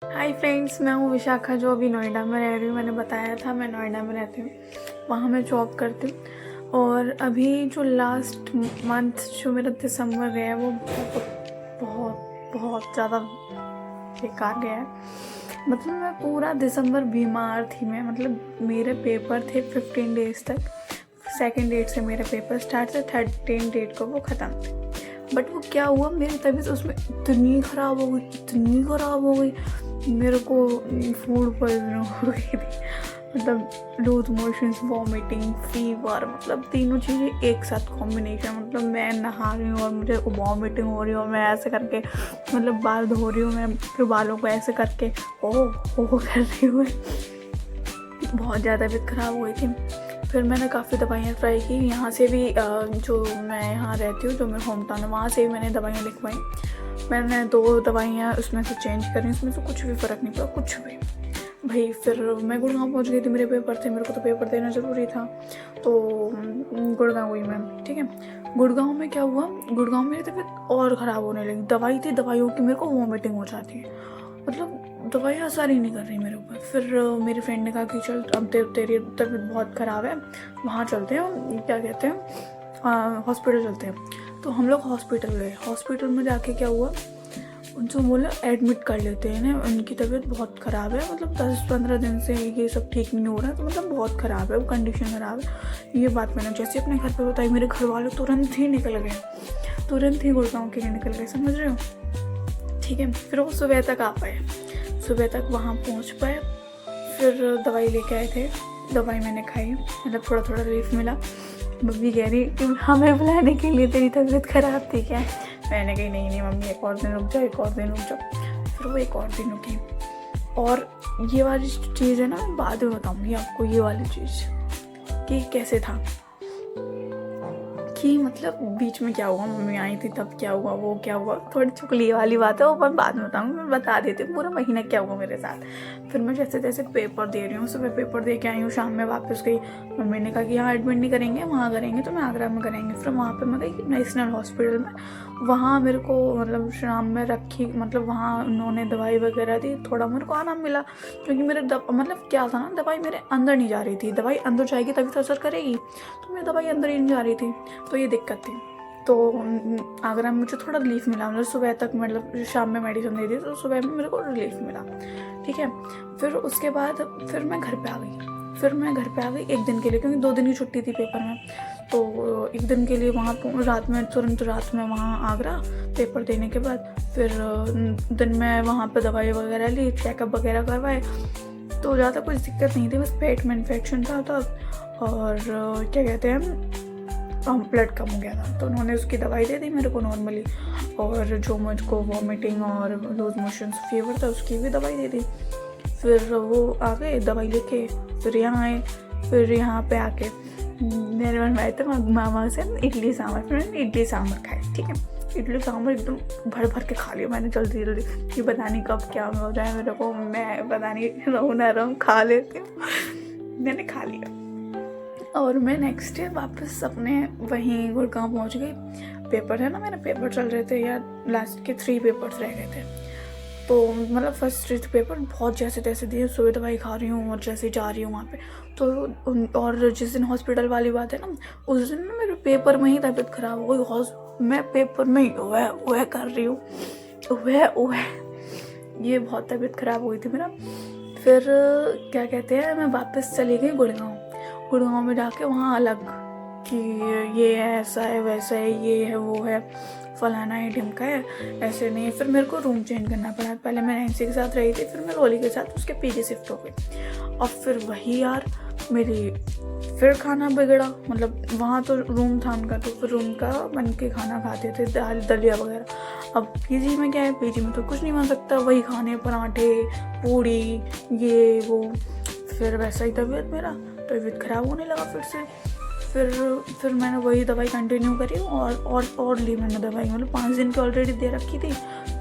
Hi friends, मैं हूँ विशाखा जो अभी नोएडा में रह रही हूँ। मैंने बताया था मैं नोएडा में रहती हूँ, वहाँ मैं जॉब करती हूँ। और अभी जो लास्ट मंथ जो मेरा दिसंबर गया है वो बहुत बहुत बहुत ज़्यादा बेकार गया है। मतलब मैं पूरा दिसंबर बीमार थी। मैं मतलब मेरे पेपर थे 15 डेज तक। सेकेंड डेट से मेरे पेपर स्टार्ट थे, 13 डेट को वो ख़त्म थे। बट वो क्या हुआ, मेरी तबीयत उसमें इतनी ख़राब हो गई, इतनी ख़राब हो गई, मेरे को फूड पॉइजन हो गई थी। मतलब लूज मोशंस, वॉमिटिंग, फीवर, मतलब तीनों चीज़ें एक साथ कॉम्बिनेशन। मतलब मैं नहा रही हूँ और मुझे वॉमिटिंग हो रही है और मैं ऐसे करके मतलब बाल धो रही हूँ, मैं फिर बालों को ऐसे करके ओ कर रही हूँ। बहुत ज़्यादा तबीयत ख़राब हो गई थी। फिर मैंने काफ़ी दवाइयाँ ट्राई की, यहाँ से भी जो मैं यहाँ रहती हूँ, जो मेरा होम टाउन है, वहाँ से भी मैंने दवाइयाँ लिखवाई। मैंने 2 दवाइयाँ उसमें से चेंज करी, उसमें से कुछ भी फ़र्क नहीं पड़ा, कुछ भी। भाई फिर मैं गुड़गांव पहुँच गई थी, मेरे पेपर थे, मेरे को तो पेपर देना ज़रूरी था। तो गुड़गांव हुई मैं, ठीक है। गुड़गांव में क्या हुआ, गुड़गांव में मेरी तबीयत और ख़राब होने लगी। दवाई थी, दवाइयों की मेरे को वॉमिटिंग हो जाती है। मतलब दवाइयाँ असर ही नहीं कर रही मेरे ऊपर। फिर मेरी फ्रेंड ने कहा कि चल अब तेरी तबीयत बहुत ख़राब है, वहाँ चलते हैं, क्या कहते हैं, हॉस्पिटल चलते हैं। तो हम लोग हॉस्पिटल गए। हॉस्पिटल में जाके क्या हुआ, उनसे बोला एडमिट कर लेते हैं ना, उनकी तबीयत बहुत ख़राब है, मतलब 10-15 दिन से ये सब ठीक नहीं हो रहा है, तो मतलब बहुत ख़राब है, वो कंडीशन ख़राब है। ये बात मैंने जैसे अपने घर पे बताई, मेरे घर वाले तुरंत ही निकल गए, तुरंत ही गुड़गांव के लिए निकल गए, समझ रहे हो। ठीक है, फिर वो सुबह तक आ पाए, सुबह तक वहाँ पहुँच पाए। फिर दवाई लेके आए थे, दवाई मैंने खाई, मतलब थोड़ा थोड़ा रिलीफ मिला। मम्मी कह रही कि हमें बुलाने के लिए, तेरी तबीयत ख़राब थी क्या। मैंने कही नहीं नहीं मम्मी, एक और दिन रुक जाओ, एक और दिन रुक जाओ। फिर वो एक और दिन रुकी। और ये वाली चीज़ है ना, मैं बाद में बताऊँगी आपको, ये वाली चीज़ कि कैसे था, कि मतलब बीच में क्या हुआ, मम्मी आई थी तब क्या हुआ, वो क्या हुआ, थोड़ी चुगली वाली बात है, वो मैं बाद में बताऊँगी। मैं बता देती हूँ पूरा महीना क्या हुआ मेरे साथ। फिर मैं जैसे जैसे पेपर दे रही हूँ, सुबह पेपर दे के आई हूँ, शाम में वापस गई। मम्मी ने कहा कि यहाँ एडमिट नहीं करेंगे, वहाँ करेंगे, तो मैं आगरा में करेंगे। फिर वहाँ पर मैं गई नेशनल हॉस्पिटल में, वहाँ मेरे को मतलब शाम में रखी, मतलब वहाँ उन्होंने दवाई वगैरह दी, थोड़ा मेरे को आराम मिला। क्योंकि मेरे मतलब क्या था ना, दवाई मेरे अंदर नहीं जा रही थी। दवाई अंदर जाएगी तभी तो असर करेगी, तो मेरी दवाई अंदर ही नहीं जा रही थी, तो ये दिक्कत थी। तो आगरा में मुझे थोड़ा रिलीफ मिला, मतलब सुबह तक, मतलब शाम में मेडिसिन दे दी तो सुबह में मेरे को रिलीफ मिला, ठीक है। फिर उसके बाद फिर मैं घर पे आ गई। फिर मैं घर पे आ गई 1 दिन के लिए, क्योंकि 2 दिन की छुट्टी थी पेपर में। तो 1 दिन के लिए वहाँ रात में, तुरंत रात में वहाँ आगरा पेपर देने के बाद फिर दिन में वहाँ पर दवाई वगैरह ली, चेकअप वगैरह करवाए। तो ज़्यादा कुछ दिक्कत नहीं थी, बस पेट में इन्फेक्शन था और क्या कहते हैं, ब्लड कम हो गया था, तो उन्होंने उसकी दवाई दे दी मेरे को नॉर्मली। और जो मुझको वॉमिटिंग और लूज मोशन फीवर था उसकी भी दवाई दे दी। फिर वो आ गए दवाई लेके, फिर यहाँ आए। फिर यहाँ पे आके मेरे मन में आए थे मामा से इडली सांभर, फिर मैंने इडली सांभर खाए, ठीक है। इडली सांभर एकदम भर भर के खा लिया मैंने जल्दी जल्दी, कि पता नहीं कब क्या हो जाए मेरे को, मैं पता नहीं रहूँ ना रहूँ, खा लेती हूँ। मैंने खा लिया और मैं नेक्स्ट डे वापस अपने वहीं गुड़गांव पहुंच गई। पेपर है ना, मेरे पेपर चल रहे थे यार, लास्ट के 3 पेपर्स रह गए थे। तो मतलब फर्स्ट 3 पेपर बहुत जैसे तैसे दिए, सुबह दवाई खा रही हूँ और जैसे जा रही हूँ वहाँ पे। तो और जिस दिन हॉस्पिटल वाली बात है ना, उस दिन ना मेरे पेपर में ही तबीयत ख़राब हो गई। मैं पेपर में ही वह कर रही हूँ, वह ये बहुत तबीयत ख़राब हुई थी मेरा। फिर क्या कहते हैं, मैं वापस चली गई गुड़गांव में जाके वहाँ अलग, कि ये है, ऐसा है, वैसा है, ये है, वो है, फलाना है, ढिमका है, ऐसे नहीं। फिर मेरे को रूम चेंज करना पड़ा। पहले मैं नैन्सी के साथ रही थी, फिर मैं रोली के साथ उसके पीजी शिफ्ट हो गई। और फिर वही यार मेरी फिर खाना बिगड़ा, मतलब वहाँ तो रूम था उनका, तो फिर रूम का बन के खाना खाते थे, दाल दलिया वगैरह। अब पीजी में क्या है, पीजी में तो कुछ नहीं बन सकता, वही खाने, पराठे, पूड़ी, ये वो। फिर वैसा ही तबीयत ख़राब होने लगा फिर से। फिर मैंने वही दवाई कंटिन्यू करी और ली मैंने दवाई, मतलब 5 दिन की ऑलरेडी दे रखी थी।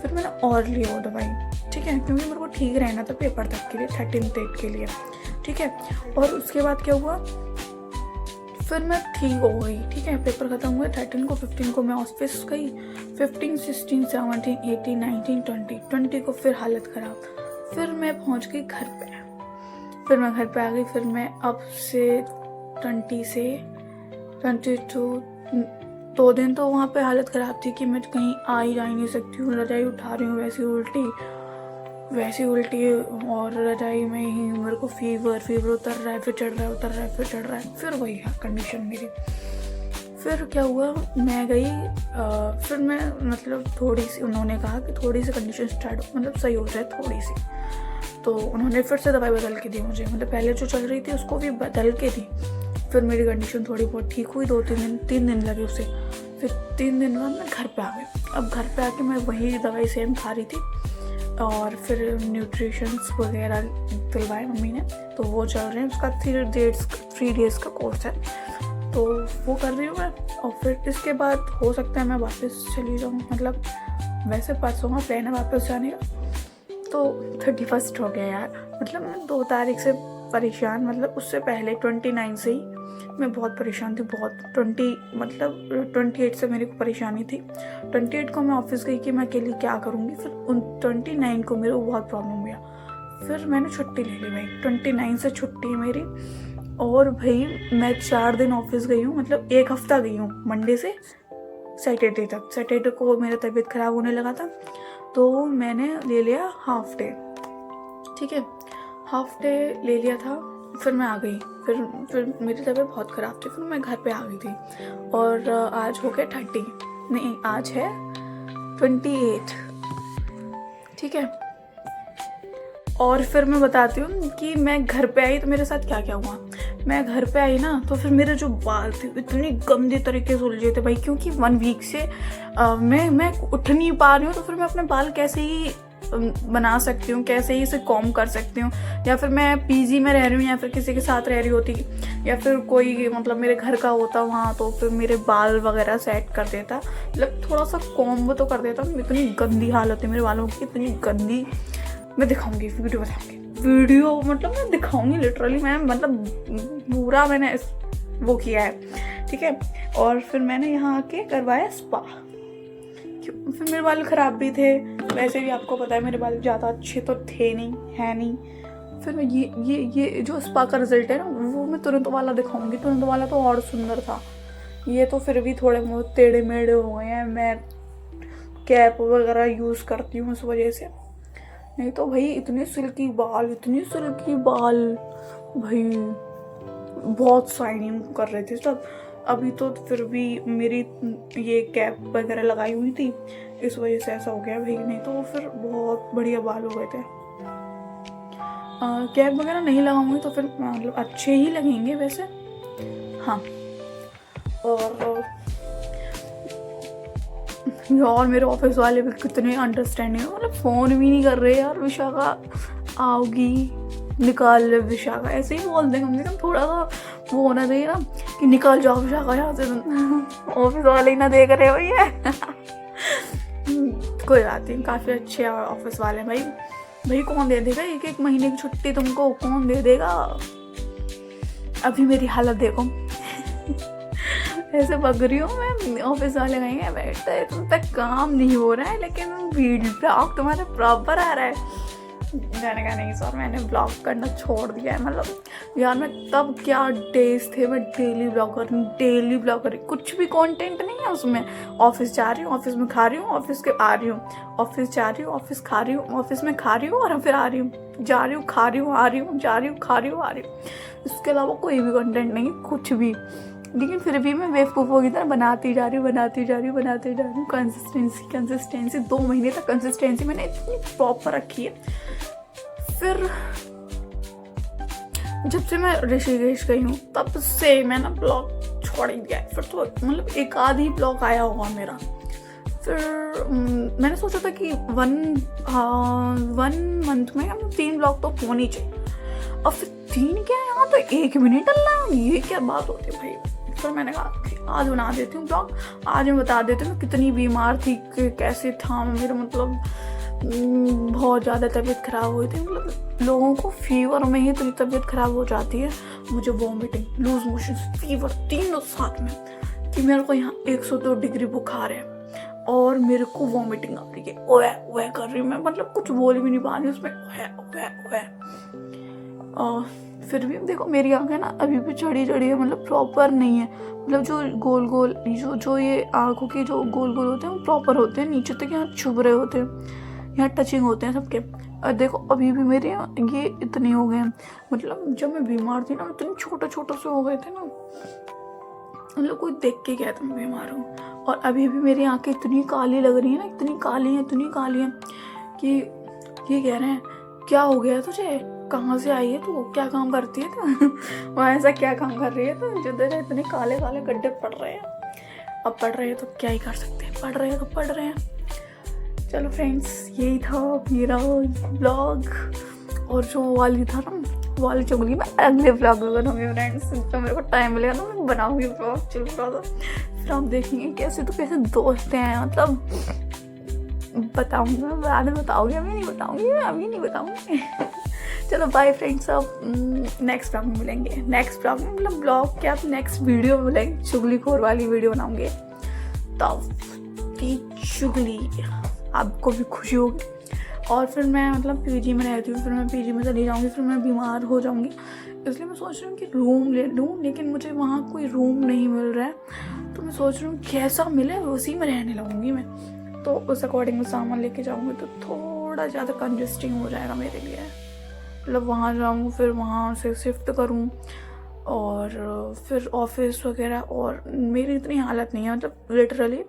फिर मैंने और ली वो दवाई, ठीक है, क्योंकि मेरे को ठीक रहना था पेपर तक के लिए, 13 डेट के लिए, ठीक है। और उसके बाद क्या हुआ, फिर मैं ठीक हो गई, ठीक है। पेपर ख़त्म हुए 13 को, 15 को मैं ऑफिस गई, 15, 16, 17, 18, 19, 20 को फिर हालत ख़राब। फिर मैं पहुंच गई घर पे। फिर मैं घर पे आ गई। फिर मैं अब से 20 से 22 2 दिन तो वहाँ पे हालत ख़राब थी कि मैं कहीं आ ही जा ही नहीं सकती हूँ। रजाई उठा रही हूँ वैसी उल्टी, और रजाई में ही मेरे को फीवर उतर रहा है, फिर चढ़ रहा है, उतर रहा है, फिर चढ़ रहा है, फिर वही है कंडीशन मेरी। फिर क्या हुआ, मैं गई, फिर मैं मतलब थोड़ी सी, उन्होंने कहा कि थोड़ी सी कंडीशन मतलब सही हो जाए थोड़ी सी, तो उन्होंने फिर से दवाई बदल के दी मुझे। मतलब पहले जो चल रही थी उसको भी बदल के दी। फिर मेरी कंडीशन थोड़ी बहुत ठीक हुई, 3 दिन लगे उसे। फिर 3 दिन बाद मैं घर पे आ गई। अब घर पे आके मैं वही दवाई सेम खा रही थी, और फिर न्यूट्रिशंस वगैरह दिलवाए मम्मी ने, तो वो चल रहे हैं। उसका 3 डेज़ का कोर्स है, तो वो कर रही हूँ मैं। और फिर इसके बाद हो सकता है मैं वापस चली जाऊँ। मतलब वैसे परसों का प्लान है वापस जाने का, तो 31 हो गया यार। मतलब मैं 2 तारीख से परेशान, मतलब उससे पहले 29 से ही मैं बहुत परेशान थी, बहुत। 28 से मेरे को परेशानी थी। 28 को मैं ऑफिस गई कि मैं अकेली क्या करूँगी। फिर 29 को मेरे को बहुत प्रॉब्लम हुआ। फिर मैंने छुट्टी ले ली भाई, 29 से छुट्टी है मेरी। और भाई मैं 4 दिन ऑफिस गई हूँ, मतलब 1 हफ्ता गई हूँ, मंडे से सैटरडे तक। सैटरडे को मेरा तबीयत ख़राब होने लगा था, तो मैंने ले लिया हाफ डे, ठीक है, हाफ डे ले लिया था। फिर मैं आ गई। फिर मेरी तबीयत बहुत ख़राब थी, फिर मैं घर पे आ गई थी। और आज हो गया 30, नहीं आज है 28, ठीक है। और फिर मैं बताती हूँ कि मैं घर पे आई तो मेरे साथ क्या क्या हुआ। मैं घर पे आई ना, तो फिर मेरे जो बाल थे इतने गंदे तरीके से उलझे थे भाई, क्योंकि 1 वीक से मैं उठ नहीं पा रही हूँ। तो फिर मैं अपने बाल कैसे ही बना सकती हूँ, कैसे ही इसे कॉम कर सकती हूँ। या फिर मैं पीजी में रह रही हूँ, या फिर किसी के साथ रह रही होती, या फिर कोई मतलब मेरे घर का होता वहाँ, तो फिर मेरे बाल वगैरह सेट कर देता, मतलब थोड़ा सा कॉम तो कर देता। इतनी गंदी हालत है मेरे बालों की, इतनी गंदी। मैं दिखाऊंगी, वीडियो बताऊंगी, वीडियो मतलब मैं दिखाऊंगी लिटरली। मैं मतलब पूरा मैंने वो किया है, ठीक है। और फिर मैंने यहाँ आके करवाया स्पा। फिर मेरे बाल ख़राब भी थे, वैसे भी आपको पता है मेरे बाल ज़्यादा अच्छे तो थे नहीं, है नहीं। फिर मैं ये जो स्पा का रिजल्ट है ना, वो मैं तुरंत वाला दिखाऊंगी। तुरंत वाला तो और सुंदर था, ये तो फिर भी थोड़े बहुत टेढ़े मेढ़े हो गए हैं। मैं कैप वगैरह यूज़ करती हूँ उस वजह से, नहीं तो भाई इतने सिल्की बाल भाई, बहुत शाइनिंग कर रहे थे सब। अभी तो फिर भी मेरी ये कैप वगैरह लगाई हुई थी, इस वजह से ऐसा हो गया भाई, नहीं तो फिर बहुत बढ़िया बाल हो गए थे। कैप वगैरह नहीं लगाऊंगी तो फिर मतलब अच्छे ही लगेंगे वैसे, हाँ। और मेरे ऑफिस वाले भी कितने अंडरस्टैंडिंग, मतलब फ़ोन भी नहीं कर रहे यार। विशाखा आओगी, निकाल ले विशाखा, ऐसे ही बोल दें। कम से कम थोड़ा सा वो होना चाहिए ना कि निकाल जाओ विशाखा यहाँ से। ऑफिस वाले ही ना देख रहे हो ये। कोई बात नहीं, काफ़ी अच्छे ऑफिस वाले भाई कौन दे देगा 1 महीने की छुट्टी तुमको, कौन दे देगा। अभी मेरी हालत देखो। ऐसे बग रही हूँ मैं, ऑफिस वाले कहेंगे बैठते तुम तक काम नहीं हो रहा है, लेकिन ब्लॉग तुम्हारा प्रॉपर आ रहा है। मैंने कहा नहीं सर, मैंने ब्लॉग करना छोड़ दिया है। मतलब यार मैं तब क्या डेज थे, मैं डेली ब्लॉग कर रही, कुछ भी कंटेंट नहीं है उसमें। ऑफिस जा रही हूँ, ऑफिस में खा रही हूँ, ऑफिस के आ रही हूँ, ऑफिस जा रही हूँ, ऑफिस खा रही हूँ, ऑफिस में खा रही हूँ और फिर आ रही हूँ, जा रही हूँ, खा रही हूँ, आ रही हूँ, जा रही हूँ, खा रही हूँ, आ रही हूँ। इसके अलावा कोई भी कंटेंट नहीं, कुछ भी। लेकिन फिर भी मैं बेवकूफ़ों की तरह बनाती जा रही हूँ। कंसिस्टेंसी 2 महीने तक कंसिस्टेंसी मैंने इतनी प्रॉपर रखी है। फिर जब से मैं ऋषिकेश गई हूँ तब से मैंने ब्लॉग छोड़ ही दिया है। फिर तो मतलब 1 आध ही ब्लॉग आया होगा मेरा। फिर मैंने सोचा था कि 1 मंथ में 3 ब्लॉग तो होनी चाहिए। अब फिर 3 क्या है, यहाँ तो 1 मिनट डलना, ये क्या बात होती है भाई। फिर मैंने कहा आज बना देती हूँ ब्लॉग, आज मैं बता देती हूँ कितनी बीमार थी, कैसे था मेरा, मतलब बहुत ज़्यादा तबीयत ख़राब हुई थी। मतलब लोगों को फीवर में ही इतनी तबीयत ख़राब हो जाती है, मुझे वॉमिटिंग, लूज मोशन, फीवर, तीनों साथ में, कि मेरे को यहाँ 102 डिग्री बुखार है। और मेरे को वॉमिटिंग आ रही है, ओए ओए कर रही हूँ मैं, मतलब कुछ बोल भी नहीं पा रही उसमें, ओए ओए ओए। फिर भी देखो मेरी आंखें ना अभी भी चढ़ी चढ़ी है, मतलब प्रॉपर नहीं है, मतलब जो गोल गोल जो ये आंखों के जो गोल गोल होते हैं वो प्रॉपर होते हैं, नीचे तक यहाँ छुप रहे होते हैं, यहाँ टचिंग होते हैं सबके। और देखो अभी भी मेरे ये इतने हो गए हैं, मतलब जब मैं बीमार थी ना इतने छोटे छोटे से हो गए थे ना, मतलब कोई देख के कहता मैं बीमार हूँ। और अभी भी मेरी आंखें इतनी काली लग रही है ना, इतनी काली हैं कि ये कह रहे हैं क्या हो गया तुझे, कहाँ से आई है तू, क्या काम करती है तू वहाँ ऐसा क्या काम कर रही है तू, जो तेरे इतने काले काले गड्ढे पड़ रहे हैं। अब पढ़ रहे हैं तो क्या ही कर सकते हैं, पढ़ रहे हैं तो पढ़ रहे हैं। चलो फ्रेंड्स यही था मेरा ब्लॉग, और जो वाली था ना वाली चुगली मैं अगले ब्लॉग में बनाऊंगी फ्रेंड्स, तो मेरे को टाइम मिलेगा ना मैं बनाऊंगी ब्लॉग, चल रहा था। फिर हम देखेंगे कैसे तो कैसे दोस्त हैं, मतलब बताऊंगी मैं बाद में, बताऊंगी अभी नहीं बताऊंगी चलो बाय फ्रेंड्स, अब नेक्स्ट ब्लॉग में मिलेंगे, नेक्स्ट ब्लॉग में मतलब ब्लॉग क्या नेक्स्ट वीडियो में मिलेंगे, चुगलीखोर वाली वीडियो बनाऊंगे, तब चुगली आपको भी खुशी होगी। और फिर मैं मतलब पीजी में रहती हूँ, फिर मैं पीजी में चली जाऊँगी, फिर मैं बीमार हो जाऊँगी, इसलिए मैं सोच रही हूँ कि रूम ले लूँ, लेकिन मुझे वहाँ कोई रूम नहीं मिल रहा है, तो मैं सोच रही हूँ कैसा मिले उसी में रहने लगूँगी मैं, तो उस अकॉर्डिंग में सामान लेके जाऊँगी, तो थोड़ा ज़्यादा कंजस्टिंग हो जाएगा मेरे लिए, मतलब वहाँ जाऊँ फिर वहाँ से शिफ्ट करूँ और फिर ऑफिस वगैरह, और मेरी इतनी हालत नहीं है, मतलब लिटरली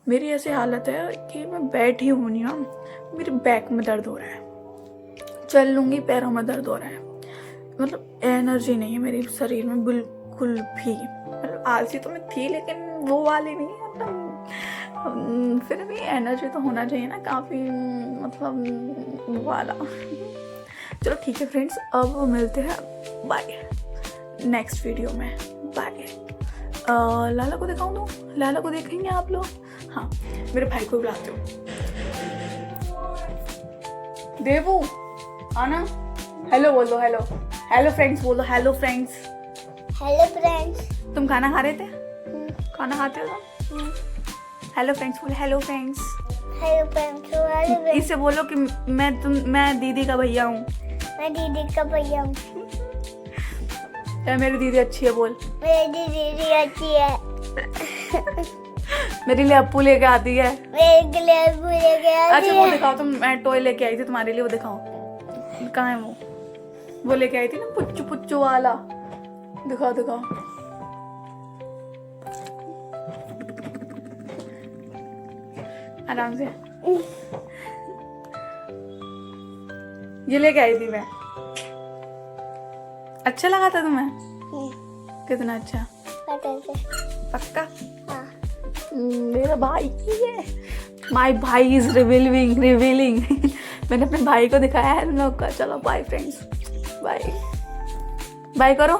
मेरी ऐसी हालत है कि मैं बैठी हूँ नहीं ना, मेरे बैक में दर्द हो रहा है, चल लूँगी पैरों में दर्द हो रहा है, मतलब एनर्जी नहीं है मेरे शरीर में बिल्कुल भी, मतलब आलसी तो मैं थी लेकिन वो वाली नहीं है, मतलब फिर भी एनर्जी तो होना चाहिए ना काफ़ी, मतलब वो वाला चलो ठीक है फ्रेंड्स, अब मिलते हैं, बाय नेक्स्ट वीडियो में, बाय। लाला को दिखाऊं तो, लाला को देखेंगे आप लोग, हाँ मेरे भाई को बुलाते हो, देवू आना, हेलो बोल दो, हेलो हेलो फ्रेंड्स बोल दो, हेलो फ्रेंड्स, हेलो फ्रेंड्स। तुम खाना खा रहे थे, खाना खाते हो तुम, हेलो फ्रेंड्स बोलो, हेलो फ्रेंड्स, हेलो फ्रेंड्स। इससे बोलो कि मैं दीदी का भैया हूँ, मैं दीदी का भैया हूँ, मेरी दीदी अच्छी है बोल, मेरी दीदी अच्छी है मेरे लिए अप्पू लेके आती है, मेरे लिए भूल गया। अच्छा वो दिखाओ तुम, मैं टॉय लेके आई थी तुम्हारे लिए, वो दिखाओ कहाँ है वो लेके आई थी ना पुच्चू पुच्चू वाला, दिखाओ दिखाओ, आराम से, ये लेके आई थी मैं, अच्छा लगा था तुम्हें, कितना अच्छा, पक्का, हाँ। मेरा भाई है, माई भाई इज रिवीलिंग मैंने अपने भाई को दिखाया है तुम लोग का। चलो बाय फ्रेंड्स, बाय बाय करो।